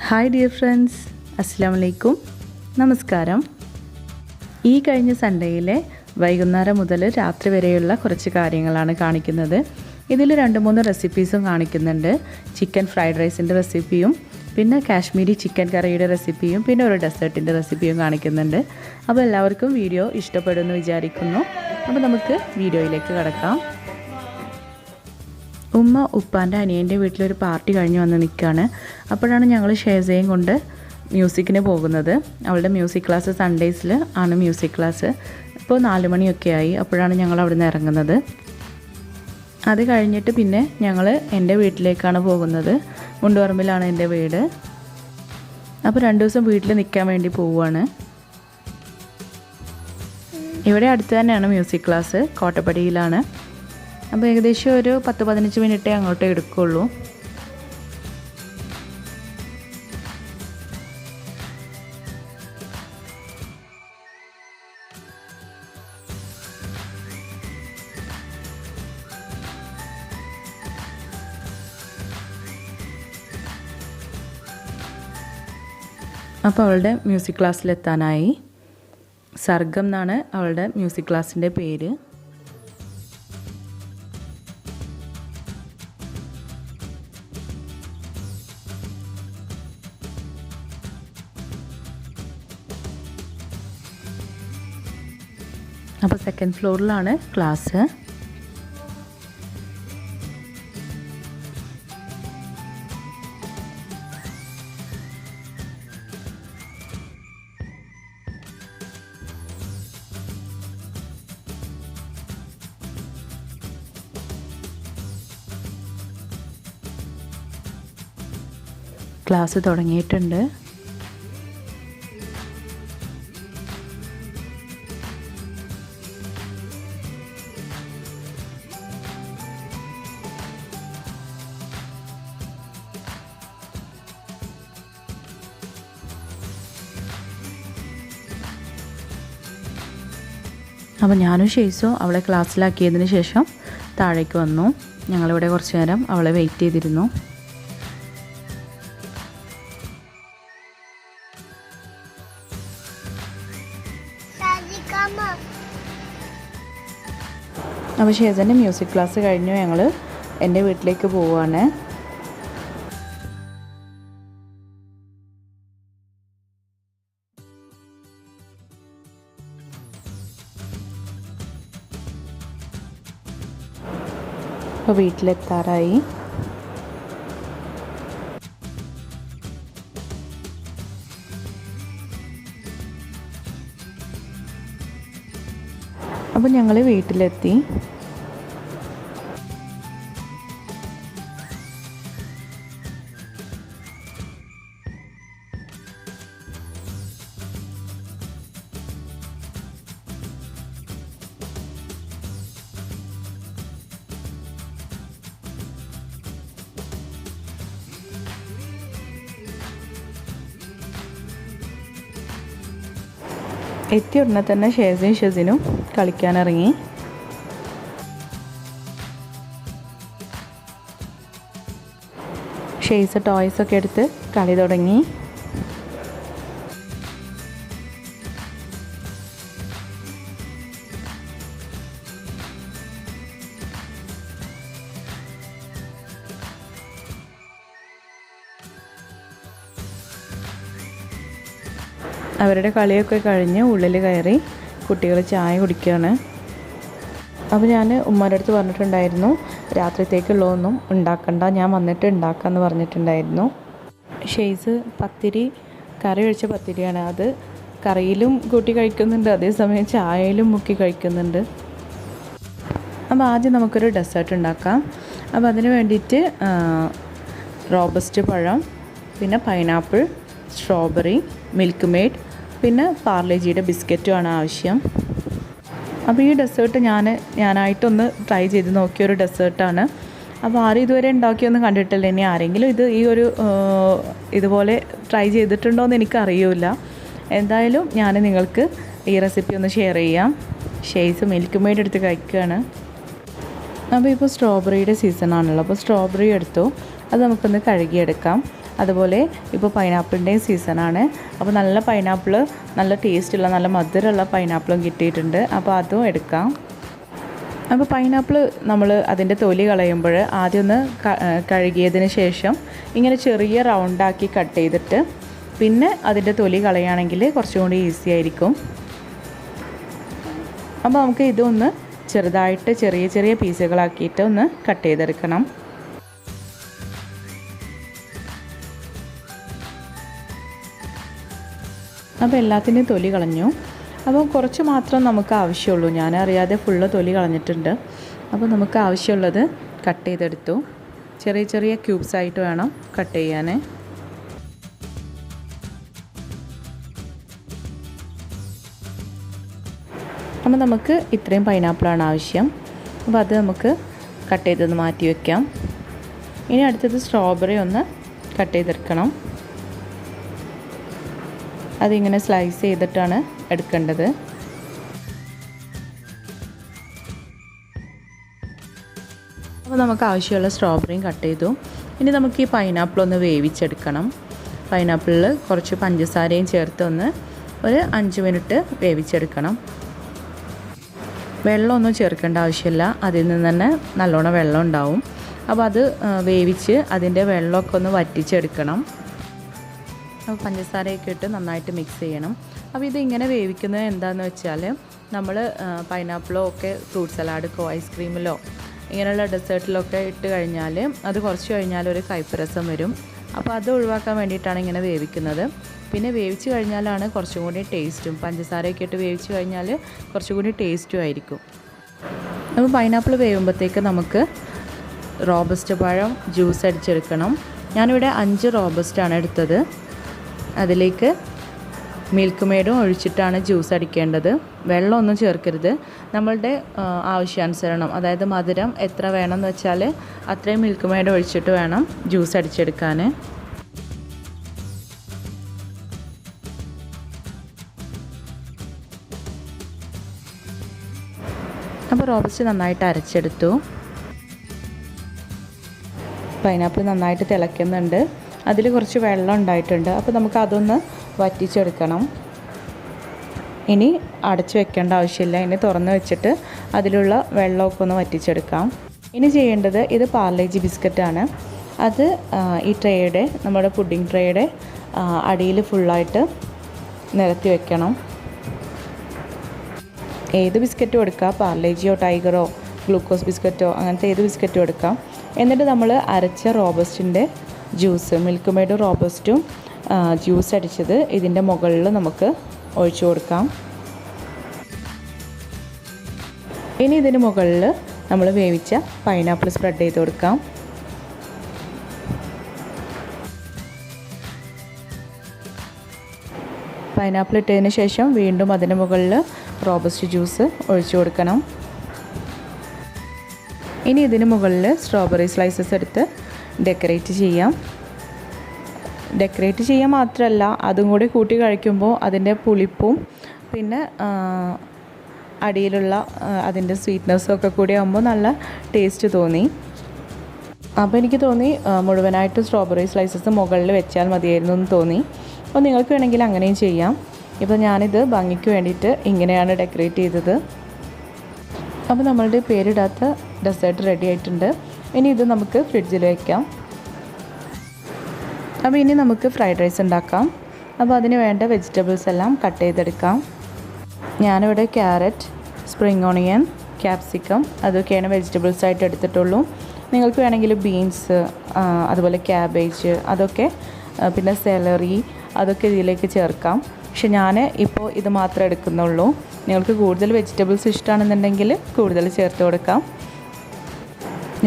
Hi dear friends, അസ്സലാമു അലൈക്കും. നമസ്കാരം. ഈ കഴിഞ്ഞ സൺഡേയിലെ വൈകുന്നേരം മുതൽ രാത്രി വരെയുള്ള കുറച്ച് കാര്യങ്ങളാണ് കാണിക്കുന്നത്. ഇതിൽ 2-3 റെസിപ്പീസും കാണിക്കുന്നുണ്ട്. ചിക്കൻ ഫ്രൈഡ് റൈസിൻ്റെ റെസിപ്പിയും പിന്നെ കാശ്മീരി ചിക്കൻ കറിയുടെ റെസിപ്പിയും പിന്നെ ഒരു ഡെസേർട്ടിൻ്റെ റെസിപ്പിയും കാണിക്കുന്നുണ്ട്. അപ്പോൾ എല്ലാവർക്കും വീഡിയോ ഇഷ്ടപ്പെടുമെന്ന് വിചാരിക്കുന്നു. അപ്പോൾ നമുക്ക് വീഡിയോയിലേക്ക് കടക്കാം. ഉമ്മ ഉപ്പാൻ്റെ അനിയൻ്റെ വീട്ടിലൊരു പാർട്ടി കഴിഞ്ഞ് വന്ന് നിൽക്കുകയാണ്. അപ്പോഴാണ് ഞങ്ങൾ ഷേസയും കൊണ്ട് മ്യൂസിക്കിന് പോകുന്നത്. അവളുടെ മ്യൂസിക് ക്ലാസ് സൺഡേസിൽ ആണ് മ്യൂസിക് ക്ലാസ്. ഇപ്പോൾ 4 മണിയൊക്കെ ആയി. അപ്പോഴാണ് ഞങ്ങൾ അവിടെ നിന്ന് ഇറങ്ങുന്നത്. അത് കഴിഞ്ഞിട്ട് പിന്നെ ഞങ്ങൾ എൻ്റെ വീട്ടിലേക്കാണ് പോകുന്നത്. മുണ്ടുപറമ്പിലാണ് എൻ്റെ വീട്. അപ്പോൾ 2 ദിവസം വീട്ടിൽ നിൽക്കാൻ വേണ്ടി പോവുകയാണ്. ഇവിടെ അടുത്ത് തന്നെയാണ് മ്യൂസിക് ക്ലാസ്, കോട്ടപ്പടിയിലാണ്. അപ്പോൾ ഏകദേശം ഒരു 10-15 മിനിറ്റേ അങ്ങോട്ടേ എടുക്കുള്ളൂ. അപ്പോൾ അവളുടെ മ്യൂസിക് ക്ലാസ്സിലെത്താനായി. സർഗം എന്നാണ് അവളുടെ മ്യൂസിക് ക്ലാസ്സിൻ്റെ പേര്. അപ്പോൾ 2nd ഫ്ലോറിലാണ് ക്ലാസ്. ക്ലാസ് തുടങ്ങിയിട്ടുണ്ട്. അപ്പോൾ ഞാനും ഷെയ്സോ അവളെ ക്ലാസ്സിലാക്കിയതിന് ശേഷം താഴേക്ക് വന്നു. ഞങ്ങളിവിടെ കുറച്ച് നേരം അവളെ വെയിറ്റ് ചെയ്തിരുന്നു. അപ്പോൾ ഷേസൻ്റെ മ്യൂസിക് ക്ലാസ് കഴിഞ്ഞു ഞങ്ങൾ എൻ്റെ വീട്ടിലേക്ക് പോവുകയാണ്. അപ്പോൾ വീട്ടിലെത്താറായി. അപ്പോൾ ഞങ്ങൾ വീട്ടിലെത്തി. എത്തിയ ഉടനെ തന്നെ ഷേസയും ഷെസിനും കളിക്കാനിറങ്ങി. ഷേസ് ടോയ്സൊക്കെ എടുത്ത് കളി തുടങ്ങി. അവരുടെ കളിയൊക്കെ കഴിഞ്ഞ് ഉള്ളിൽ കയറി കുട്ടികൾ ചായ കുടിക്കുകയാണ്. അപ്പോൾ ഞാൻ ഉമ്മാരുടെ അടുത്ത് പറഞ്ഞിട്ടുണ്ടായിരുന്നു രാത്രിത്തേക്കുള്ളതൊന്നും ഉണ്ടാക്കണ്ട, ഞാൻ വന്നിട്ട് ഉണ്ടാക്കാമെന്ന് പറഞ്ഞിട്ടുണ്ടായിരുന്നു. ഷെയ്സ് പത്തിരി, കറി ഒഴിച്ച പത്തിരിയാണ്. അത് കറിയിലും കൂട്ടി കഴിക്കുന്നുണ്ട്, അതേസമയം ചായയിലും മുക്കി കഴിക്കുന്നുണ്ട്. അപ്പോൾ ആദ്യം നമുക്കൊരു ഡെസേർട്ട് ഉണ്ടാക്കാം. അപ്പോൾ അതിന് വേണ്ടിയിട്ട് റോബസ്റ്റ് പഴം, പിന്നെ പൈനാപ്പിൾ, സ്ട്രോബെറി, മിൽക്ക് മെയ്ഡ്, പിന്നെ പാർലേജിയുടെ ബിസ്ക്കറ്റുമാണ് ആവശ്യം. അപ്പോൾ ഈ ഡെസേർട്ട് ഞാനായിട്ടൊന്ന് ട്രൈ ചെയ്ത് നോക്കിയൊരു ഡെസേർട്ടാണ്. അപ്പോൾ ആരും ഇതുവരെ ഉണ്ടാക്കിയൊന്നും കണ്ടിട്ടില്ല. ഇനി ആരെങ്കിലും ഇതുപോലെ ട്രൈ ചെയ്തിട്ടുണ്ടോ എന്ന് എനിക്കറിയില്ല. എന്തായാലും ഞാൻ നിങ്ങൾക്ക് ഈ റെസിപ്പി ഒന്ന് ഷെയർ ചെയ്യാം. ഷെയ്സ് മിൽക്ക് മെയ്ഡ് എടുത്ത് കഴിക്കുകയാണ്. അപ്പോൾ ഇപ്പോൾ സ്ട്രോബെറിയുടെ സീസണാണല്ലോ. അപ്പോൾ സ്ട്രോബെറി എടുത്തു, അത് നമുക്കൊന്ന് കഴുകിയെടുക്കാം. അതുപോലെ ഇപ്പോൾ പൈനാപ്പിളിൻ്റെയും സീസണാണ്. അപ്പോൾ നല്ല പൈനാപ്പിൾ, നല്ല ടേസ്റ്റുള്ള നല്ല മധുരമുള്ള പൈനാപ്പിളും കിട്ടിയിട്ടുണ്ട്. അപ്പോൾ അതും എടുക്കാം. അപ്പോൾ പൈനാപ്പിൾ നമ്മൾ അതിൻ്റെ തൊലി കളയുമ്പോൾ ആദ്യം ഒന്ന് കഴുകിയതിന് ശേഷം ഇങ്ങനെ ചെറിയ റൗണ്ടാക്കി കട്ട് ചെയ്തിട്ട് പിന്നെ അതിൻ്റെ തൊലി കളയുകയാണെങ്കിൽ കുറച്ചും കൂടി ഈസി ആയിരിക്കും. അപ്പോൾ നമുക്ക് ഇതൊന്ന് ചെറുതായിട്ട് ചെറിയ ചെറിയ പീസുകളാക്കിയിട്ട് ഒന്ന് കട്ട് ചെയ്തെടുക്കണം. അപ്പോൾ എല്ലാത്തിൻ്റെയും തൊലി കളഞ്ഞു. അപ്പോൾ കുറച്ച് മാത്രം നമുക്ക് ആവശ്യമുള്ളൂ. ഞാനറിയാതെ ഫുള്ള് തൊലി കളഞ്ഞിട്ടുണ്ട്. അപ്പോൾ നമുക്ക് ആവശ്യമുള്ളത് കട്ട് ചെയ്തെടുത്തു. ചെറിയ ചെറിയ ക്യൂബ്സ് ആയിട്ട് വേണം കട്ട് ചെയ്യാൻ. അപ്പോൾ നമുക്ക് ഇത്രയും പൈനാപ്പിളാണ് ആവശ്യം. അപ്പോൾ അത് നമുക്ക് കട്ട് ചെയ്തൊന്ന് മാറ്റി വയ്ക്കാം. ഇനി അടുത്തത് സ്ട്രോബെറി ഒന്ന് കട്ട് ചെയ്തെടുക്കണം. അതിങ്ങനെ സ്ലൈസ് ചെയ്തിട്ടാണ് എടുക്കേണ്ടത്. അപ്പോൾ നമുക്ക് ആവശ്യമുള്ള സ്ട്രോബെറിയും കട്ട് ചെയ്തു. ഇനി നമുക്ക് ഈ പൈനാപ്പിൾ ഒന്ന് വേവിച്ചെടുക്കണം. പൈനാപ്പിളിൽ കുറച്ച് പഞ്ചസാരയും ചേർത്ത് ഒരു 5 മിനിറ്റ് വേവിച്ചെടുക്കണം. വെള്ളമൊന്നും ചേർക്കേണ്ട ആവശ്യമില്ല. അതിൽ നിന്ന് തന്നെ നല്ലോണം വെള്ളം ഉണ്ടാവും. അപ്പോൾ അത് വേവിച്ച് അതിൻ്റെ വെള്ളമൊക്കെ ഒന്ന് വറ്റിച്ചെടുക്കണം. അപ്പോൾ പഞ്ചസാരയൊക്കെ ഇട്ട് നന്നായിട്ട് മിക്സ് ചെയ്യണം. അപ്പോൾ ഇതിങ്ങനെ വേവിക്കുന്നത് എന്താണെന്ന് വെച്ചാൽ നമ്മൾ പൈനാപ്പിളോ ഒക്കെ ഫ്രൂട്ട് സലാഡൊക്കെ ഐസ്ക്രീമിലോ ഇങ്ങനെയുള്ള ഡെസേർട്ടിലൊക്കെ ഇട്ട് കഴിഞ്ഞാൽ അത് കുറച്ച് കഴിഞ്ഞാൽ ഒരു കയ്പ്പ് വരും. അപ്പോൾ അത് ഒഴിവാക്കാൻ വേണ്ടിയിട്ടാണ് ഇങ്ങനെ വേവിക്കുന്നത്. പിന്നെ വേവിച്ച് കഴിഞ്ഞാലാണ് കുറച്ചും കൂടി ടേസ്റ്റും, പഞ്ചസാരയൊക്കെ ഇട്ട് വേവിച്ച് കഴിഞ്ഞാൽ കുറച്ചും കൂടി ടേസ്റ്റും ആയിരിക്കും. അപ്പോൾ പൈനാപ്പിൾ വേവുമ്പോഴത്തേക്ക് നമുക്ക് റോബസ്റ്റ് പഴം ജ്യൂസ് അടിച്ചെടുക്കണം. ഞാനിവിടെ 5 റോബസ്റ്റാണ് എടുത്തത്. അതിലേക്ക് മിൽക്ക് മെയ്ഡും ഒഴിച്ചിട്ടാണ് ജ്യൂസ് അടിക്കേണ്ടത്. വെള്ളമൊന്നും ചേർക്കരുത്. നമ്മളുടെ ആവശ്യാനുസരണം, അതായത് മധുരം എത്ര വേണമെന്ന് വെച്ചാൽ അത്രയും മിൽക്ക് മെയ്ഡ് ഒഴിച്ചിട്ട് വേണം ജ്യൂസ് അടിച്ചെടുക്കാൻ. അപ്പോൾ റോബസ്റ്റ് നന്നായിട്ട് അരച്ചെടുത്തു. പൈനാപ്പിൾ നന്നായിട്ട് തിളയ്ക്കുന്നുണ്ട്. അതിൽ കുറച്ച് വെള്ളം ഉണ്ടായിട്ടുണ്ട്. അപ്പോൾ നമുക്ക് അതൊന്ന് വറ്റിച്ചെടുക്കണം. ഇനി അടച്ചു വെക്കേണ്ട ആവശ്യമില്ല. ഇനി തുറന്ന് വെച്ചിട്ട് അതിലുള്ള വെള്ളമൊക്കെ ഒന്ന് വറ്റിച്ചെടുക്കാം. ഇനി ചെയ്യേണ്ടത്, ഇത് പാർലേജി ബിസ്ക്കറ്റാണ്. അത് ഈ ട്രേയുടെ, നമ്മുടെ പുഡിംഗ് ട്രേയുടെ അടിയിൽ ഫുള്ളായിട്ട് നിരത്തി വെക്കണം. ഏത് ബിസ്ക്കറ്റും എടുക്കാം, പാർലേജിയോ ടൈഗറോ ഗ്ലൂക്കോസ് ബിസ്ക്കറ്റോ അങ്ങനത്തെ ഏത് ബിസ്ക്കറ്റും എടുക്കാം. എന്നിട്ട് നമ്മൾ അരച്ച റോബസ്റ്റിൻ്റെ ജ്യൂസ്, മിൽക്ക് മെയ്ഡും റോബസ്റ്റും ജ്യൂസ് അടിച്ചത് ഇതിൻ്റെ മുകളിൽ നമുക്ക് ഒഴിച്ചു കൊടുക്കാം. ഇനി ഇതിന് മുകളിൽ നമ്മൾ വേവിച്ച പൈനാപ്പിൾ സ്പ്രെഡ് ചെയ്ത് കൊടുക്കാം. പൈനാപ്പിൾ ഇട്ടതിന് ശേഷം വീണ്ടും അതിന് മുകളിൽ റോബസ്റ്റ് ജ്യൂസ് ഒഴിച്ചു കൊടുക്കണം. ഇനി ഇതിന് മുകളിൽ സ്ട്രോബെറി സ്ലൈസസ് എടുത്ത് ഡെക്കറേറ്റ് ചെയ്യാം. ഡെക്കറേറ്റ് ചെയ്യാൻ മാത്രമല്ല, അതും കൂടി കൂട്ടി കഴിക്കുമ്പോൾ അതിൻ്റെ പുളിപ്പും പിന്നെ അടിയിലുള്ള അതിൻ്റെ സ്വീറ്റ്നെസ്സും ഒക്കെ കൂടി ആകുമ്പോൾ നല്ല ടേസ്റ്റ് തോന്നി. അപ്പോൾ എനിക്ക് തോന്നി മുഴുവനായിട്ട് സ്ട്രോബെറി സ്ലൈസസ് മുകളിൽ വെച്ചാൽ മതിയായിരുന്നു എന്ന് തോന്നി. അപ്പോൾ നിങ്ങൾക്ക് വേണമെങ്കിൽ അങ്ങനെയും ചെയ്യാം. ഇപ്പോൾ ഞാനിത് ഭംഗിക്ക് വേണ്ടിയിട്ട് ഇങ്ങനെയാണ് ഡെക്കറേറ്റ് ചെയ്തത്. അപ്പോൾ നമ്മളുടെ പേരിടാത്ത ഡെസേർട്ട് റെഡി ആയിട്ടുണ്ട്. ഇനി ഇത് നമുക്ക് ഫ്രിഡ്ജിൽ വയ്ക്കാം. അപ്പോൾ ഇനി നമുക്ക് ഫ്രൈഡ് റൈസ് ഉണ്ടാക്കാം. അപ്പോൾ അതിന് വേണ്ട വെജിറ്റബിൾസ് എല്ലാം കട്ട് ചെയ്തെടുക്കാം. ഞാനിവിടെ ക്യാരറ്റ്, സ്പ്രിംഗ് ഓണിയൻ, ക്യാപ്സിക്കം അതൊക്കെയാണ് വെജിറ്റബിൾസ് ആയിട്ട് എടുത്തിട്ടുള്ളൂ. നിങ്ങൾക്ക് വേണമെങ്കിൽ ബീൻസ്, അതുപോലെ ക്യാബേജ് അതൊക്കെ, പിന്നെ സെലറി അതൊക്കെ ഇതിലേക്ക് ചേർക്കാം. പക്ഷെ ഞാൻ ഇപ്പോൾ ഇത് മാത്രമേ എടുക്കുന്നുള്ളൂ. നിങ്ങൾക്ക് കൂടുതൽ വെജിറ്റബിൾസ് ഇഷ്ടമാണെന്നുണ്ടെങ്കിൽ കൂടുതൽ ചേർത്ത് കൊടുക്കാം.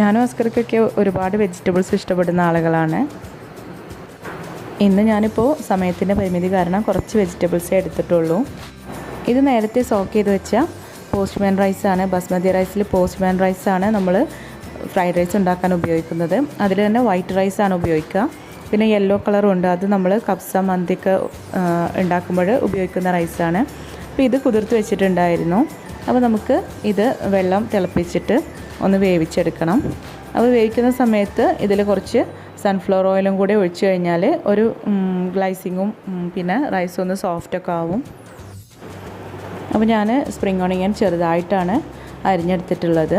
ഞാനും അസ്കർക്കൊക്കെ ഒരുപാട് വെജിറ്റബിൾസ് ഇഷ്ടപ്പെടുന്ന ആളുകളാണ്. ഇന്ന് ഞാനിപ്പോൾ സമയത്തിൻ്റെ പരിമിതി കാരണം കുറച്ച് വെജിറ്റബിൾസേ എടുത്തിട്ടുള്ളൂ. ഇത് നേരത്തെ സോക്ക് ചെയ്ത് വെച്ച പോസ്റ്റ്മാൻ റൈസാണ്. ബസ്മതി റൈസിൽ പോസ്റ്റ്മാൻ റൈസാണ് നമ്മൾ ഫ്രൈഡ് റൈസ് ഉണ്ടാക്കാൻ ഉപയോഗിക്കുന്നത്. അതിൽ തന്നെ വൈറ്റ് റൈസാണ് ഉപയോഗിക്കുക. പിന്നെ യെല്ലോ കളറും ഉണ്ട്. അത് നമ്മൾ കബ്സ മന്തിക്ക് ഉണ്ടാക്കുമ്പോൾ ഉപയോഗിക്കുന്ന റൈസാണ്. അപ്പോൾ ഇത് കുതിർത്ത് വെച്ചിട്ടുണ്ടായിരുന്നു. അപ്പോൾ നമുക്ക് ഇത് വെള്ളം തിളപ്പിച്ചിട്ട് ഒന്ന് വേവിച്ചെടുക്കണം. അപ്പോൾ വേവിക്കുന്ന സമയത്ത് ഇതിൽ കുറച്ച് സൺഫ്ലവർ ഓയിലും കൂടി ഒഴിച്ച് കഴിഞ്ഞാൽ ഒരു ഗ്ലൈസിങ്ങും പിന്നെ റൈസ് ഒന്ന് സോഫ്റ്റൊക്കെ ആവും. അപ്പോൾ ഞാൻ സ്പ്രിംഗ് ഓണിയൻ ചെറുതായിട്ടാണ് അരിഞ്ഞെടുത്തിട്ടുള്ളത്.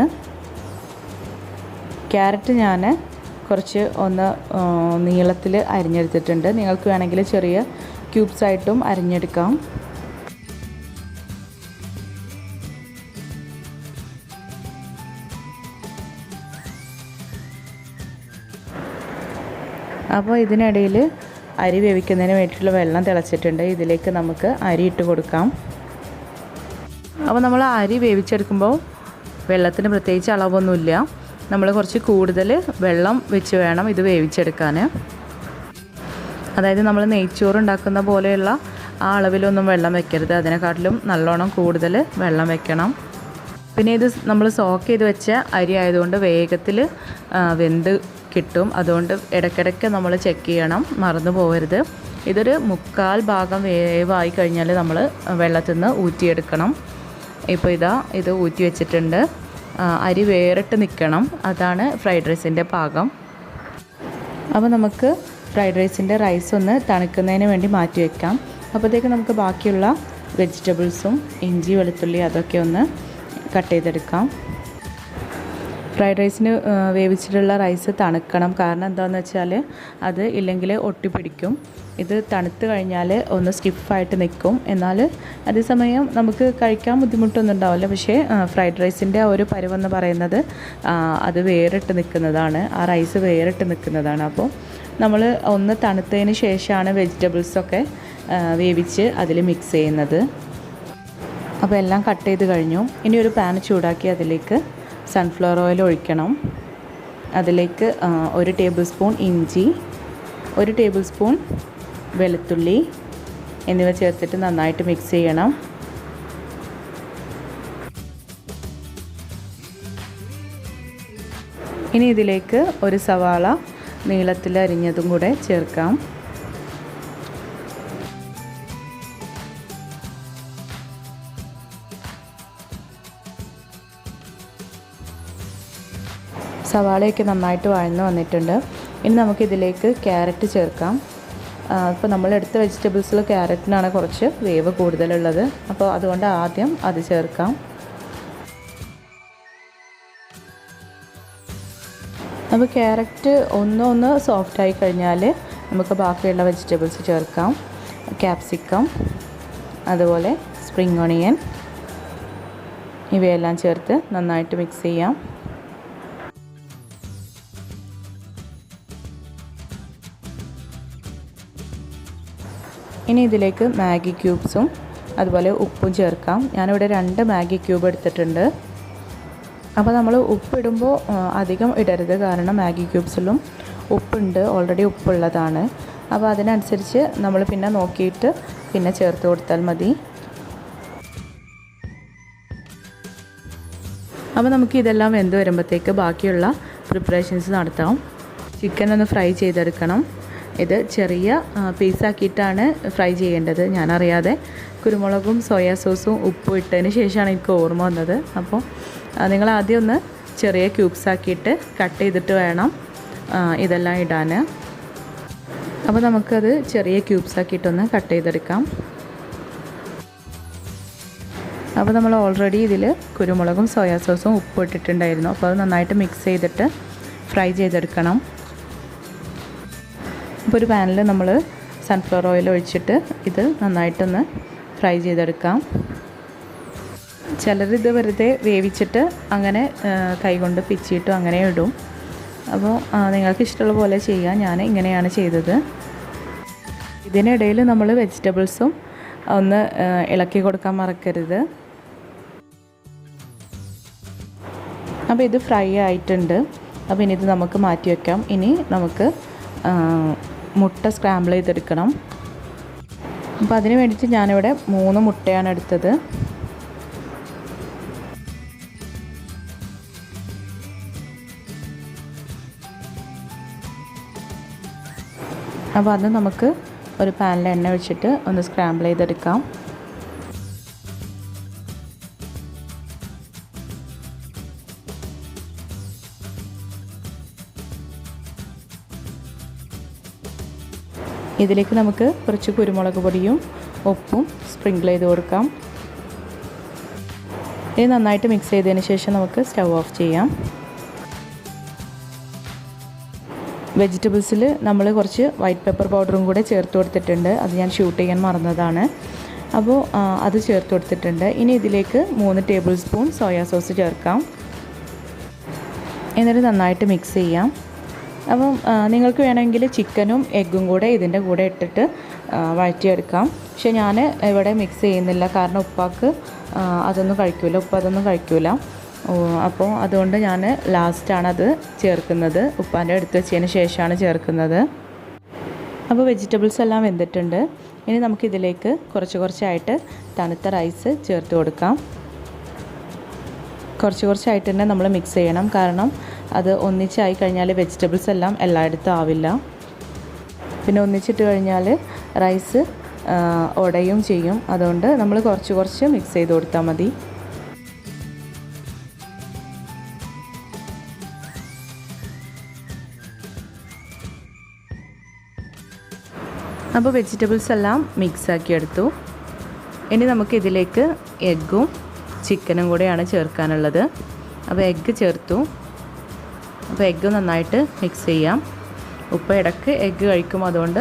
ക്യാരറ്റ് ഞാൻ കുറച്ച് ഒന്ന് നീളത്തിൽ അരിഞ്ഞെടുത്തിട്ടുണ്ട്. നിങ്ങൾക്ക് വേണമെങ്കിൽ ചെറിയ ക്യൂബ്സായിട്ടും അരിഞ്ഞെടുക്കാം. അപ്പോൾ ഇതിനിടയിൽ അരി വേവിക്കുന്നതിന് വേണ്ടിയിട്ടുള്ള വെള്ളം തിളച്ചിട്ടുണ്ട്. ഇതിലേക്ക് നമുക്ക് അരി ഇട്ട് കൊടുക്കാം. അപ്പോൾ നമ്മൾ അരി വേവിച്ചെടുക്കുമ്പോൾ വെള്ളത്തിന് പ്രത്യേകിച്ച് അളവൊന്നുമില്ല. നമ്മൾ കുറച്ച് കൂടുതൽ വെള്ളം വെച്ച് വേണം ഇത് വേവിച്ചെടുക്കാൻ. അതായത് നമ്മൾ നെയ്ച്ചോറ് ഉണ്ടാക്കുന്ന പോലെയുള്ള ആ അളവിലൊന്നും വെള്ളം വെക്കരുത്. അതിനെക്കാട്ടിലും നല്ലോണം കൂടുതൽ വെള്ളം വെക്കണം. പിന്നെ ഇത് നമ്മൾ സോക്ക് ചെയ്ത് വെച്ച അരി ആയതുകൊണ്ട് വേഗത്തിൽ വെന്ത് കിട്ടും. അതുകൊണ്ട് ഇടയ്ക്കിടയ്ക്ക് നമ്മൾ ചെക്ക് ചെയ്യണം, മറന്നു പോകരുത്. ഇതൊരു 3/4 ഭാഗം വേവായി കഴിഞ്ഞാൽ നമ്മൾ വെള്ളത്തിൽ നിന്ന് ഊറ്റിയെടുക്കണം. ഇപ്പോൾ ഇത് ഊറ്റി വെച്ചിട്ടുണ്ട്. അരി വേറിട്ട് നിൽക്കണം. അതാണ് ഫ്രൈഡ് റൈസിൻ്റെ പാകം. അപ്പോൾ നമുക്ക് ഫ്രൈഡ് റൈസിൻ്റെ റൈസ് ഒന്ന് തണുക്കുന്നതിന് വേണ്ടി മാറ്റി വയ്ക്കാം. അപ്പോഴത്തേക്ക് നമുക്ക് ബാക്കിയുള്ള വെജിറ്റബിൾസും ഇഞ്ചി വെളുത്തുള്ളി അതൊക്കെ ഒന്ന് കട്ട് ചെയ്തെടുക്കാം. ഫ്രൈഡ് റൈസിന് വേവിച്ചിട്ടുള്ള റൈസ് തണുക്കണം. കാരണം എന്താണെന്ന് വെച്ചാൽ അത് ഇല്ലെങ്കിൽ ഒട്ടിപ്പിടിക്കും. ഇത് തണുത്ത് കഴിഞ്ഞാൽ ഒന്ന് സ്റ്റിഫായിട്ട് നിൽക്കും. എന്നാൽ അതേസമയം നമുക്ക് കഴിക്കാൻ ബുദ്ധിമുട്ടൊന്നും ഉണ്ടാവില്ല. പക്ഷേ ഫ്രൈഡ് റൈസിൻ്റെ ആ ഒരു പരുവെന്ന് പറയുന്നത് അത് വേറിട്ട് നിൽക്കുന്നതാണ്. ആ റൈസ് വേറിട്ട് നിൽക്കുന്നതാണ്. അപ്പോൾ നമ്മൾ ഒന്ന് തണുത്തതിന് ശേഷമാണ് വെജിറ്റബിൾസൊക്കെ വേവിച്ച് അതിൽ മിക്സ് ചെയ്യുന്നത്. അപ്പോൾ എല്ലാം കട്ട് ചെയ്ത് കഴിഞ്ഞു. ഇനി ഒരു പാൻ ചൂടാക്കി അതിലേക്ക് സൺഫ്ലവർ ഓയിൽ ഒഴിക്കണം. അതിലേക്ക് 1 ടേബിൾ സ്പൂൺ ഇഞ്ചി, 1 ടേബിൾ സ്പൂൺ വെളുത്തുള്ളി എന്നിവ ചേർത്തിട്ട് നന്നായിട്ട് മിക്സ് ചെയ്യണം. ഇനി ഇതിലേക്ക് ഒരു സവാള നീളത്തിൽ അരിഞ്ഞതും കൂടെ ചേർക്കാം. സവാളയൊക്കെ നന്നായിട്ട് വഴന്ന് വന്നിട്ടുണ്ട്. ഇനി നമുക്കിതിലേക്ക് ക്യാരറ്റ് ചേർക്കാം. ഇപ്പോൾ നമ്മളെടുത്ത വെജിറ്റബിൾസിൽ ക്യാരറ്റിനാണ് കുറച്ച് വേവ് കൂടുതലുള്ളത്. അപ്പോൾ അതുകൊണ്ട് ആദ്യം അത് ചേർക്കാം. അപ്പോൾ ക്യാരറ്റ് ഒന്ന് സോഫ്റ്റായി കഴിഞ്ഞാൽ നമുക്ക് ബാക്കിയുള്ള വെജിറ്റബിൾസ് ചേർക്കാം. ക്യാപ്സിക്കം, അതുപോലെ സ്പ്രിംഗ് ഓണിയൻ ഇവയെല്ലാം ചേർത്ത് നന്നായിട്ട് മിക്സ് ചെയ്യാം. ഇനി ഇതിലേക്ക് മാഗി ക്യൂബ്സും അതുപോലെ ഉപ്പും ചേർക്കാം. ഞാനിവിടെ 2 മാഗി ക്യൂബ് എടുത്തിട്ടുണ്ട്. അപ്പോൾ നമ്മൾ ഉപ്പിടുമ്പോൾ അധികം ഇടരുത്. കാരണം മാഗി ക്യൂബ്സിലും ഉപ്പുണ്ട്, ഓൾറെഡി ഉപ്പുള്ളതാണ്. അപ്പോൾ അതിനനുസരിച്ച് നമ്മൾ പിന്നെ നോക്കിയിട്ട് പിന്നെ ചേർത്ത് കൊടുത്താൽ മതി. അപ്പോൾ നമുക്ക് ഇതെല്ലാം വെന്ത് വരുമ്പോഴത്തേക്ക് ബാക്കിയുള്ള പ്രിപ്പറേഷൻസ് നടത്താം. ചിക്കൻ ഒന്ന് ഫ്രൈ ചെയ്തെടുക്കണം. ഇത് ചെറിയ പീസാക്കിയിട്ടാണ് ഫ്രൈ ചെയ്യേണ്ടത്. ഞാനറിയാതെ കുരുമുളകും സോയാ സോസും ഉപ്പും ഇട്ടതിന് ശേഷമാണ് എനിക്ക് ഓർമ്മ വന്നത്. അപ്പോൾ നിങ്ങൾ ആദ്യം ഒന്ന് ചെറിയ ക്യൂബ്സാക്കിയിട്ട് കട്ട് ചെയ്തിട്ട് വേണം ഇതെല്ലാം ഇടാൻ. അപ്പോൾ നമുക്കത് ചെറിയ ക്യൂബ്സാക്കിയിട്ടൊന്ന് കട്ട് ചെയ്തെടുക്കാം. അപ്പോൾ നമ്മൾ ഓൾറെഡി ഇതിൽ കുരുമുളകും സോയാ സോസും ഉപ്പും ഇട്ടിട്ടുണ്ടായിരുന്നു. അപ്പോൾ അത് നന്നായിട്ട് മിക്സ് ചെയ്തിട്ട് ഫ്രൈ ചെയ്തെടുക്കണം. ഇപ്പോൾ ഒരു പാനിൽ നമ്മൾ സൺഫ്ലവർ ഓയിൽ ഒഴിച്ചിട്ട് ഇത് നന്നായിട്ടൊന്ന് ഫ്രൈ ചെയ്തെടുക്കാം. ചിലരിത് വെറുതെ വേവിച്ചിട്ട് അങ്ങനെ കൈകൊണ്ട് പിച്ചിയിട്ടും അങ്ങനെ ഇടും. അപ്പോൾ നിങ്ങൾക്ക് ഇഷ്ടമുള്ള പോലെ ചെയ്യാം. ഞാൻ ഇങ്ങനെയാണ് ചെയ്തത്. ഇതിനിടയിൽ നമ്മൾ വെജിറ്റബിൾസും ഒന്ന് ഇളക്കി കൊടുക്കാൻ മറക്കരുത്. അപ്പോൾ ഇത് ഫ്രൈ ആയിട്ടുണ്ട്. അപ്പോൾ ഇനി ഇത് നമുക്ക് മാറ്റി വയ്ക്കാം. ഇനി നമുക്ക് മുട്ട സ്ക്രാമ്പിൾ ചെയ്തെടുക്കണം. അപ്പോൾ അതിന് വേണ്ടിയിട്ട് ഞാനിവിടെ 3 മുട്ടയാണ് എടുത്തത്. അപ്പോൾ അത് നമുക്ക് ഒരു പാനിൽ എണ്ണ ഒഴിച്ചിട്ട് ഒന്ന് സ്ക്രാമ്പിൾ ചെയ്തെടുക്കാം. ഇതിലേക്ക് നമുക്ക് കുറച്ച് കുരുമുളക് പൊടിയും ഉപ്പും സ്പ്രിങ്കിൾ ചെയ്ത് കൊടുക്കാം. ഇത് നന്നായിട്ട് മിക്സ് ചെയ്തതിന് ശേഷം നമുക്ക് സ്റ്റവ് ഓഫ് ചെയ്യാം. വെജിറ്റബിൾസിൽ നമ്മൾ കുറച്ച് വൈറ്റ് പെപ്പർ പൗഡറും കൂടെ ചേർത്ത് കൊടുത്തിട്ടുണ്ട്. അത് ഞാൻ ഷൂട്ട് ചെയ്യാൻ മറന്നതാണ്. അപ്പോൾ അത് ചേർത്ത് കൊടുത്തിട്ടുണ്ട്. ഇനി ഇതിലേക്ക് 3 ടേബിൾ സ്പൂൺ സോയാ സോസ് ചേർക്കാം. എന്നിട്ട് നന്നായിട്ട് മിക്സ് ചെയ്യാം. അപ്പം നിങ്ങൾക്ക് വേണമെങ്കിൽ ചിക്കനും എഗ്ഗും കൂടെ ഇതിൻ്റെ കൂടെ ഇട്ടിട്ട് വഴറ്റിയെടുക്കാം. പക്ഷേ ഞാൻ ഇവിടെ മിക്സ് ചെയ്യുന്നില്ല, കാരണം ഉപ്പാക്ക് അതൊന്നും കഴിക്കില്ല, ഉപ്പ് അതൊന്നും കഴിക്കില്ല. അപ്പോൾ അതുകൊണ്ട് ഞാൻ ലാസ്റ്റാണത് ചേർക്കുന്നത്. ഉപ്പാൻ്റെ എടുത്ത് വെച്ചതിന് ശേഷമാണ് ചേർക്കുന്നത്. അപ്പോൾ വെജിറ്റബിൾസ് എല്ലാം വെന്തിട്ടുണ്ട്. ഇനി നമുക്കിതിലേക്ക് കുറച്ചായിട്ട് തണുത്ത റൈസ് ചേർത്ത് കൊടുക്കാം. കുറച്ചായിട്ട് തന്നെ നമ്മൾ മിക്സ് ചെയ്യണം, കാരണം അത് ഒന്നിച്ചായി കഴിഞ്ഞാൽ വെജിറ്റബിൾസ് എല്ലാം എല്ലായിടത്തും ആവില്ല. പിന്നെ ഒന്നിച്ചിട്ട് കഴിഞ്ഞാൽ റൈസ് ഉടയും ചെയ്യും. അതുകൊണ്ട് നമ്മൾ കുറച്ച് മിക്സ് ചെയ്ത് കൊടുത്താൽ മതി. അപ്പോൾ വെജിറ്റബിൾസ് എല്ലാം മിക്സാക്കി എടുത്തു. ഇനി നമുക്കിതിലേക്ക് എഗ്ഗും ചിക്കനും കൂടെയാണ് ചേർക്കാനുള്ളത്. അപ്പോൾ എഗ്ഗ് ചേർത്തു. അപ്പോൾ എഗ്ഗ് നന്നായിട്ട് മിക്സ് ചെയ്യാം. ഉപ്പ് ഇടയ്ക്ക് എഗ്ഗ് കഴിക്കും, അതുകൊണ്ട്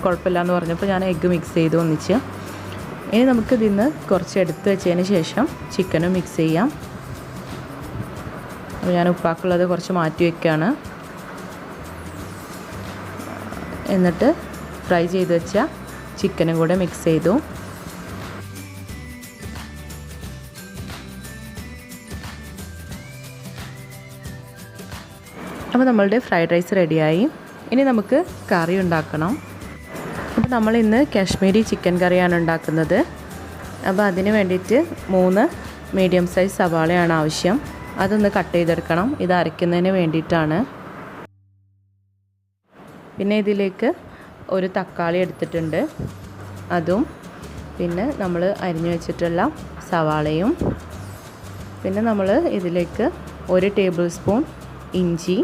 കുഴപ്പമില്ല എന്ന് പറഞ്ഞപ്പോൾ ഞാൻ എഗ്ഗ് മിക്സ് ചെയ്ത് ഒന്നിച്ച്. ഇനി നമുക്കിതിൽ നിന്ന് കുറച്ച് എടുത്ത് വെച്ചതിന് ശേഷം ചിക്കനും മിക്സ് ചെയ്യാം. അപ്പോൾ ഞാൻ ഉപ്പാക്കുള്ളത് കുറച്ച് മാറ്റി വയ്ക്കുകയാണ്. എന്നിട്ട് ഫ്രൈ ചെയ്ത് വെച്ച ചിക്കനും കൂടെ മിക്സ് ചെയ്തു. അപ്പോൾ നമ്മളുടെ ഫ്രൈഡ് റൈസ് റെഡിയായി. ഇനി നമുക്ക് കറി ഉണ്ടാക്കണം. അപ്പോൾ നമ്മൾ ഇന്ന് കാശ്മീരി ചിക്കൻ കറിയാണ് ഉണ്ടാക്കുന്നത്. അപ്പോൾ അതിന് വേണ്ടിയിട്ട് 3 മീഡിയം സൈസ് സവാളയാണ് ആവശ്യം. അതൊന്ന് കട്ട് ചെയ്തെടുക്കണം. ഇത് അരയ്ക്കുന്നതിന് വേണ്ടിയിട്ടാണ്. പിന്നെ ഇതിലേക്ക് ഒരു തക്കാളി എടുത്തിട്ടുണ്ട്, അതും പിന്നെ നമ്മൾ അരിഞ്ഞു വെച്ചിട്ടുള്ള സവാളയും, പിന്നെ നമ്മൾ ഇതിലേക്ക് 1 ടേബിൾ സ്പൂൺ ഇഞ്ചി,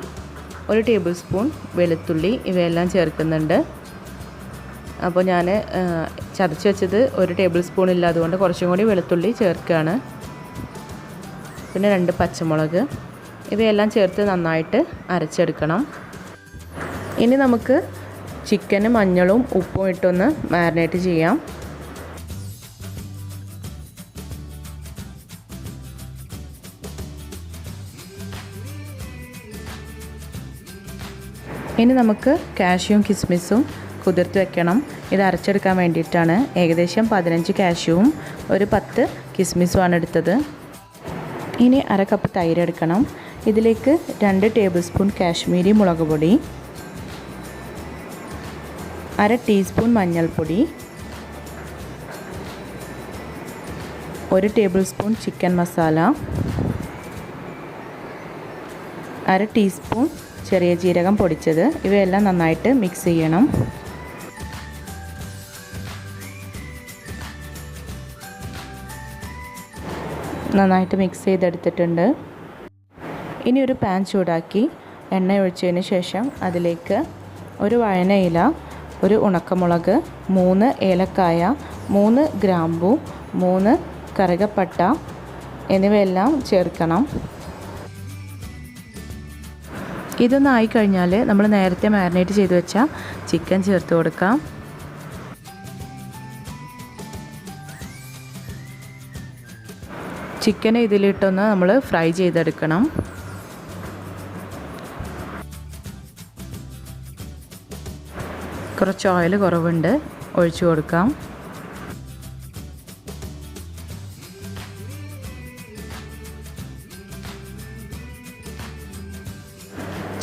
1 ടേബിൾ സ്പൂൺ വെളുത്തുള്ളി ഇവയെല്ലാം ചേർക്കുന്നുണ്ട്. അപ്പോൾ ഞാൻ ചതച്ച് വെച്ചത് 1 ടേബിൾ സ്പൂൺ ഇല്ല, അതുകൊണ്ട് കുറച്ചും കൂടി വെളുത്തുള്ളി ചേർക്കുകയാണ്. പിന്നെ 2 പച്ചമുളക് ഇവയെല്ലാം ചേർത്ത് നന്നായിട്ട് അരച്ചെടുക്കണം. ഇനി നമുക്ക് ചിക്കന് മഞ്ഞളും ഉപ്പും ഇട്ടൊന്ന് മാരിനേറ്റ് ചെയ്യാം. ഇനി നമുക്ക് കാഷ്യൂവും കിസ്മിസും കുതിർത്ത് വെക്കണം. ഇത് അരച്ചെടുക്കാൻ വേണ്ടിയിട്ടാണ്. ഏകദേശം 15 കാഷ്യൂവും ഒരു 10 കിസ്മിസുമാണ് എടുത്തത്. ഇനി 1/2 കപ്പ് തൈര് എടുക്കണം. ഇതിലേക്ക് 2 ടേബിൾ സ്പൂൺ കാശ്മീരി മുളക് പൊടി, 1/2 ടീസ്പൂൺ മഞ്ഞൾപ്പൊടി, 1 table spoon chicken masala, 1/2 teaspoon ചെറിയ ജീരകം പൊടിച്ചത്. ഇവയെല്ലാം നന്നായിട്ട് മിക്സ് ചെയ്യണം. നന്നായിട്ട് മിക്സ് ചെയ്തെടുത്തിട്ടുണ്ട്. ഇനി ഒരു പാൻ ചൂടാക്കി എണ്ണ ഒഴിച്ചതിന് ശേഷം അതിലേക്ക് 1 വഴനയില, 1 ഉണക്കമുളക്, 3 ഏലക്കായ, 3 ഗ്രാമ്പൂ, 3 കറുകപ്പട്ട എന്നിവയെല്ലാം ചേർക്കണം. ഇതൊന്ന് ആയിക്കഴിഞ്ഞാൽ നമ്മൾ നേരത്തെ മാരിനേറ്റ് ചെയ്ത് വെച്ച ചിക്കൻ ചേർത്ത് കൊടുക്കാം. ചിക്കൻ ഇതിലിട്ടൊന്ന് നമ്മൾ ഫ്രൈ ചെയ്തെടുക്കണം. കുറച്ച് ഓയിൽ കുറവുണ്ട്, ഒഴിച്ചു കൊടുക്കാം.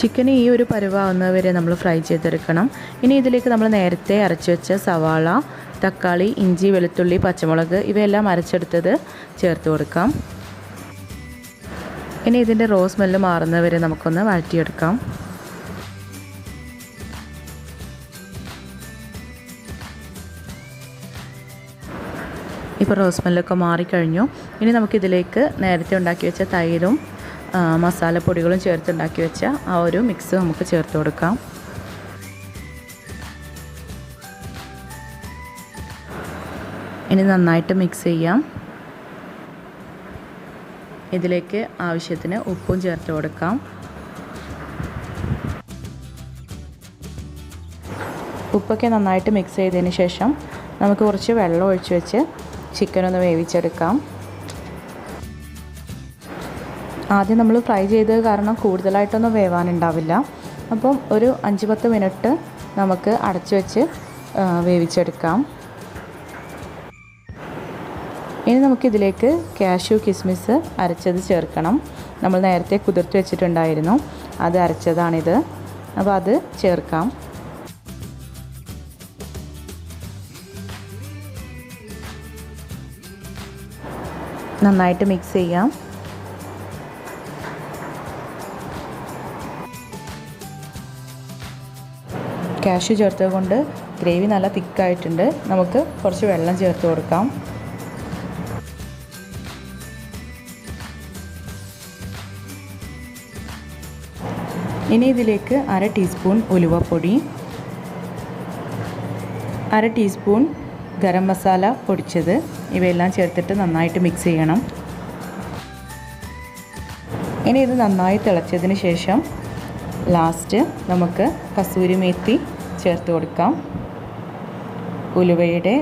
ചിക്കൻ ഈ ഒരു പരുവാകുന്നവരെ നമ്മൾ ഫ്രൈ ചെയ്തെടുക്കണം. ഇനി ഇതിലേക്ക് നമ്മൾ നേരത്തെ അരച്ച് വെച്ച സവാള, തക്കാളി, ഇഞ്ചി, വെളുത്തുള്ളി, പച്ചമുളക് ഇവയെല്ലാം അരച്ചെടുത്തത് ചേർത്ത് കൊടുക്കാം. ഇനി ഇതിൻ്റെ റോ സ്മെല്ല് മാറുന്നവരെ നമുക്കൊന്ന് വഴറ്റിയെടുക്കാം. ഇപ്പോൾ റോ സ്മെല്ലൊക്കെ മാറിക്കഴിഞ്ഞു. ഇനി നമുക്കിതിലേക്ക് നേരത്തെ ഉണ്ടാക്കി വെച്ച തൈരും മസാലപ്പൊടികളും ചേർത്തുണ്ടാക്കി വെച്ച ആ ഒരു മിക്സ് നമുക്ക് ചേർത്ത് കൊടുക്കാം. ഇനി നന്നായിട്ട് മിക്സ് ചെയ്യാം. ഇതിലേക്ക് ആവശ്യത്തിന് ഉപ്പും ചേർത്ത് കൊടുക്കാം. ഉപ്പൊക്കെ നന്നായിട്ട് മിക്സ് ചെയ്തതിന് ശേഷം നമുക്ക് കുറച്ച് വെള്ളം ഒഴിച്ച് വെച്ച് ചിക്കനൊന്ന് വേവിച്ചെടുക്കാം. ആദ്യം നമ്മൾ ഫ്രൈ ചെയ്തത് കാരണം കൂടുതലായിട്ടൊന്നും വേവാനുണ്ടാവില്ല. അപ്പം ഒരു 5-10 മിനിറ്റ് നമുക്ക് അടച്ചു വെച്ച് വേവിച്ചെടുക്കാം. ഇനി നമുക്കിതിലേക്ക് കാഷ്യൂ കിസ്മിസ് അരച്ചത് ചേർക്കണം. നമ്മൾ നേരത്തെ കുതിർത്ത് വെച്ചിട്ടുണ്ടായിരുന്നു, അത് അരച്ചതാണിത്. അപ്പോൾ അത് ചേർക്കാം. നന്നായിട്ട് മിക്സ് ചെയ്യാം. കാഷ്യൂ ചേർത്തത് കൊണ്ട് ഗ്രേവി നല്ല തിക്കായിട്ടുണ്ട്. നമുക്ക് കുറച്ച് വെള്ളം ചേർത്ത് കൊടുക്കാം. ഇനി ഇതിലേക്ക് 1/2 ടീസ്പൂൺ ഉലുവപ്പൊടി, 1/2 ടീസ്പൂൺ ഗരം മസാല പൊടിച്ചത്, ഇവയെല്ലാം ചേർത്തിട്ട് നന്നായിട്ട് മിക്സ് ചെയ്യണം. ഇനി ഇത് നന്നായി തിളച്ചതിന് ശേഷം ലാസ്റ്റ് നമുക്ക് കസൂരി മേത്തി ചേർത്ത് കൊടുക്കാം. ഉലുവയുടെ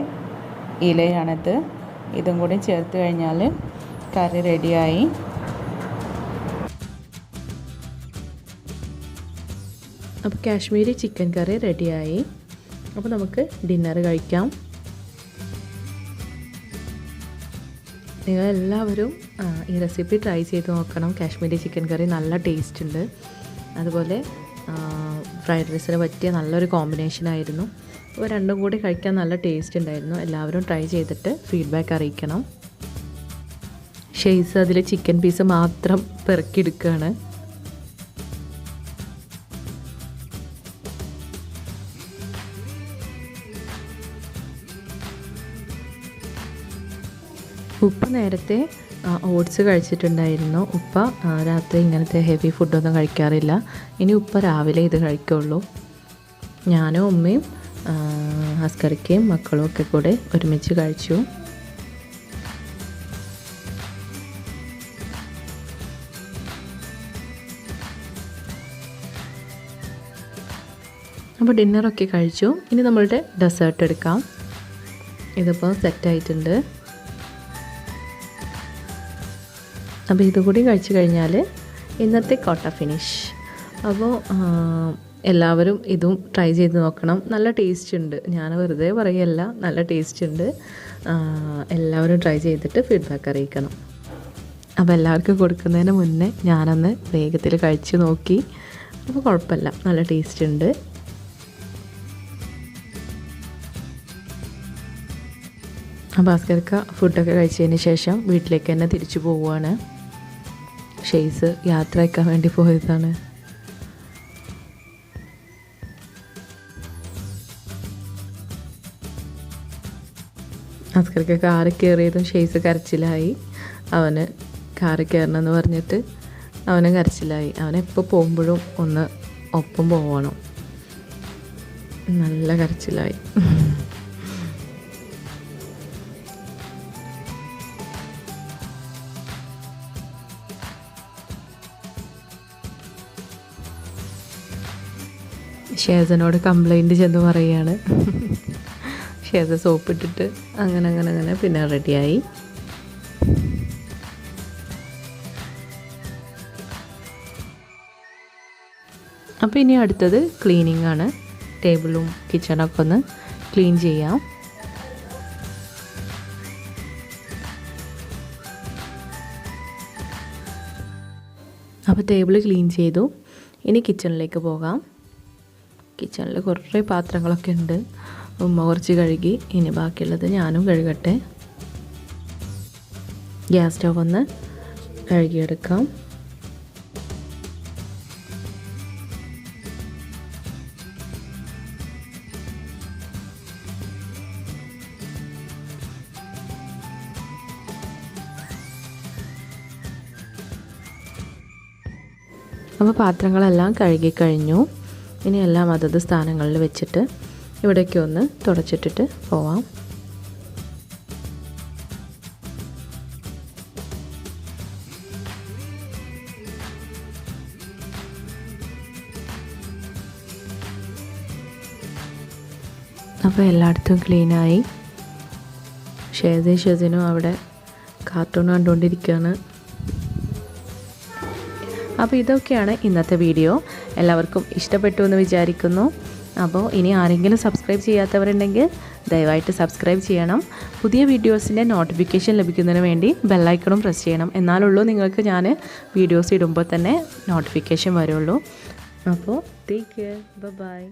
ഇലയാണിത്. ഇതും കൂടി ചേർത്ത് കഴിഞ്ഞാൽ കറി റെഡിയായി. അപ്പോൾ കാശ്മീരി ചിക്കൻ കറി റെഡിയായി. അപ്പോൾ നമുക്ക് ഡിന്നർ കഴിക്കാം. നിങ്ങളെല്ലാവരും ഈ റെസിപ്പി ട്രൈ ചെയ്ത് നോക്കണം. കാശ്മീരി ചിക്കൻ കറി നല്ല ടേസ്റ്റ് ഉണ്ട്. അതുപോലെ ഫ്രൈഡ് റൈസിന് പറ്റിയ നല്ലൊരു കോമ്പിനേഷനായിരുന്നു. അപ്പോൾ രണ്ടും കൂടി കഴിക്കാൻ നല്ല ടേസ്റ്റ് ഉണ്ടായിരുന്നു. എല്ലാവരും ട്രൈ ചെയ്തിട്ട് ഫീഡ്ബാക്ക് അറിയിക്കണം. ഷെയ്സ് അതിൽ ചിക്കൻ പീസ് മാത്രം പെറുക്കിയെടുക്കുകയാണ്. ഉപ്പ നേരത്തെ ഓട്സ് കഴിച്ചിട്ടുണ്ടായിരുന്നു. ഉപ്പ രാത്രി ഇങ്ങനത്തെ ഹെവി ഫുഡൊന്നും കഴിക്കാറില്ല. ഇനി ഉപ്പ രാവിലെ ഇത് കഴിക്കുള്ളൂ. ഞാനും ഉമ്മയും അസ്കറിക്കയും മക്കളും ഒക്കെ കൂടെ ഒരുമിച്ച് കഴിച്ചു. അപ്പോൾ ഡിന്നറൊക്കെ കഴിച്ചു. ഇനി നമ്മളുടെ ഡെസേർട്ട് എടുക്കാം. ഇതിപ്പോൾ സെറ്റായിട്ടുണ്ട്. അപ്പോൾ ഇതുകൂടി കഴിച്ചു കഴിഞ്ഞാൽ ഇന്നത്തെ കോട്ട ഫിനിഷ്. അപ്പോൾ എല്ലാവരും ഇതും ട്രൈ ചെയ്ത് നോക്കണം. നല്ല ടേസ്റ്റ് ഉണ്ട്. ഞാൻ വെറുതെ പറയല്ല, നല്ല ടേസ്റ്റ് ഉണ്ട്. എല്ലാവരും ട്രൈ ചെയ്തിട്ട് ഫീഡ്ബാക്ക് അറിയിക്കണം. അപ്പോൾ എല്ലാവർക്കും കൊടുക്കുന്നതിന് മുന്നേ ഞാനൊന്ന് വേഗത്തിൽ കഴിച്ച് നോക്കി. അപ്പോൾ കുഴപ്പമില്ല, നല്ല ടേസ്റ്റ് ഉണ്ട്. അപ്പോൾ ഭാസ്കർക്ക ഫുഡൊക്കെ കഴിച്ചതിന് ശേഷം വീട്ടിലേക്ക് തന്നെ തിരിച്ചു പോവുകയാണ്. ഷെയ്സ് യാത്ര അയക്കാൻ വേണ്ടി പോയതാണ്. ഭാസ്കർക്ക് കാറ് കയറിയതും ഷെയ്സ് കരച്ചിലായി. അവന് കാറ് കയറണമെന്ന് പറഞ്ഞിട്ട് അവന് കരച്ചിലായി. അവനെപ്പോൾ പോകുമ്പോഴും ഒന്ന് ഒപ്പം പോവണം. നല്ല കരച്ചിലായി. ഷേസനോട് കംപ്ലൈൻറ്റ് ചെന്ന് പറയുകയാണ്. ഷേസ സോപ്പിട്ടിട്ട് അങ്ങനെ പിന്നെ റെഡിയായി. അപ്പോൾ ഇനി അടുത്തത് ക്ലീനിങ് ആണ്. ടേബിളും കിച്ചണൊക്കെ ഒന്ന് ക്ലീൻ ചെയ്യാം. അപ്പോൾ ടേബിൾ ക്ലീൻ ചെയ്തു. ഇനി കിച്ചണിലേക്ക് പോകാം. കിച്ചണിൽ കുറേ പാത്രങ്ങളൊക്കെ ഉണ്ട്. ഉമ്മ കുറച്ച് കഴുകി. ഇനി ബാക്കിയുള്ളത് ഞാനും കഴുകട്ടെ. ഗ്യാസ് സ്റ്റവ് ഒന്ന് കഴുകിയെടുക്കാം. അപ്പോൾ പാത്രങ്ങളെല്ലാം കഴുകിക്കഴിഞ്ഞു. ഇനി എല്ലാം അതത് സ്ഥാനങ്ങളിൽ വെച്ചിട്ട് ഇവിടേക്ക് ഒന്ന് തുടച്ചിട്ടിട്ട് പോവാം. അപ്പോൾ എല്ലായിടത്തും ക്ലീനായി. ഷെസിനും അവിടെ കാർട്ടൂൺ കണ്ടുകൊണ്ടിരിക്കുകയാണ്. അപ്പോൾ ഇതൊക്കെയാണ് ഇന്നത്തെ വീഡിയോ. എല്ലാവർക്കും ഇഷ്ടപ്പെട്ടു എന്ന് വിചാരിക്കുന്നു. അപ്പോൾ ഇനി ആരെങ്കിലും സബ്സ്ക്രൈബ് ചെയ്യാത്തവരുണ്ടെങ്കിൽ ദയവായിട്ട് സബ്സ്ക്രൈബ് ചെയ്യണം. പുതിയ വീഡിയോസിൻ്റെ നോട്ടിഫിക്കേഷൻ ലഭിക്കുന്നതിന് വേണ്ടി ബെല്ലൈക്കണും പ്രസ് ചെയ്യണം. എന്നാലുള്ളൂ നിങ്ങൾക്ക് ഞാൻ വീഡിയോസ് ഇടുമ്പോൾ തന്നെ നോട്ടിഫിക്കേഷൻ വരുള്ളൂ. അപ്പോൾ ടേക്ക് കെയർ, ബൈ.